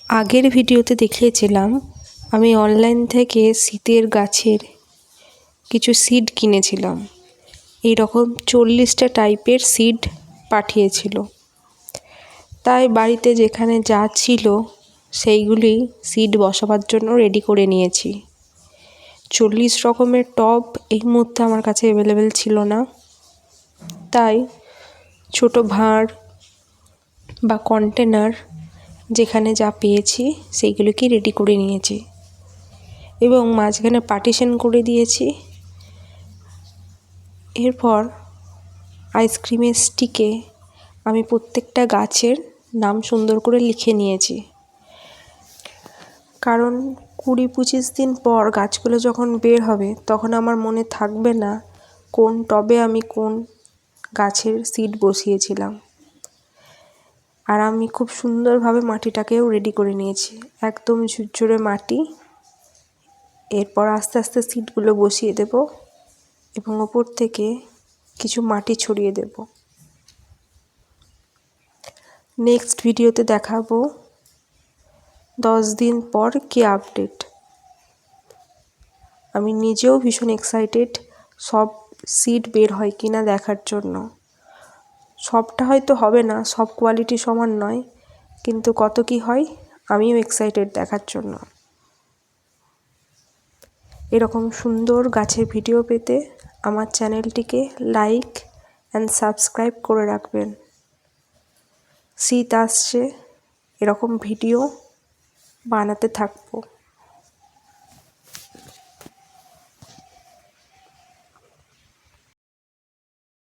আগের ভিডিওতে দেখিয়েছিলাম আমি অনলাইন থেকে শীতের গাছের কিছু সিড কিনেছিলাম। এই রকম 40টা টাইপের সিড পাঠিয়েছিল। তাই বাড়িতে যেখানে যা ছিল সেইগুলি সিড বসাবার জন্য রেডি করে নিয়েছি। 40 রকমের টব এই মুহূর্তে আমার কাছে অ্যাভেলেবেল ছিল না, তাই ছোট ভাঁড় বা কন্টেনার যেখানে যা পেয়েছি সেইগুলোকে রেডি করে নিয়েছি এবং মাঝখানে পার্টিশন করে দিয়েছি। এরপর আইসক্রিমের স্টিকে আমি প্রত্যেকটা গাছের নাম সুন্দর করে লিখে নিয়েছি, কারণ 20-25 দিন পর গাছগুলো যখন বের হবে তখন আমার মনে থাকবে না কোন টবে আমি কোন গাছের সিড বসিয়েছিলাম। আর আমি খুব সুন্দরভাবে মাটিটাকেও রেডি করে নিয়েছি, একদম ঝুরঝুরে মাটি। এরপর আস্তে আস্তে সিডগুলো বসিয়ে দেব এবং ওপর থেকে কিছু মাটি ছড়িয়ে দেব। নেক্সট ভিডিওতে দেখাবো 10 দিন পর কি আপডেট। আমি নিজেও ভীষণ এক্সাইটেড সব সিড বের হয় কিনা দেখার জন্য। সবটা হয়তো হবে না, সব কোয়ালিটি সমান নয়, কিন্তু কত কি হয় আমিও এক্সাইটেড দেখার জন্য। এরকম সুন্দর গাছের ভিডিও পেতে আমার চ্যানেলটিকে লাইক অ্যান্ড সাবস্ক্রাইব করে রাখবেন। শীত আসছে, এরকম ভিডিও বানাতে থাকবো।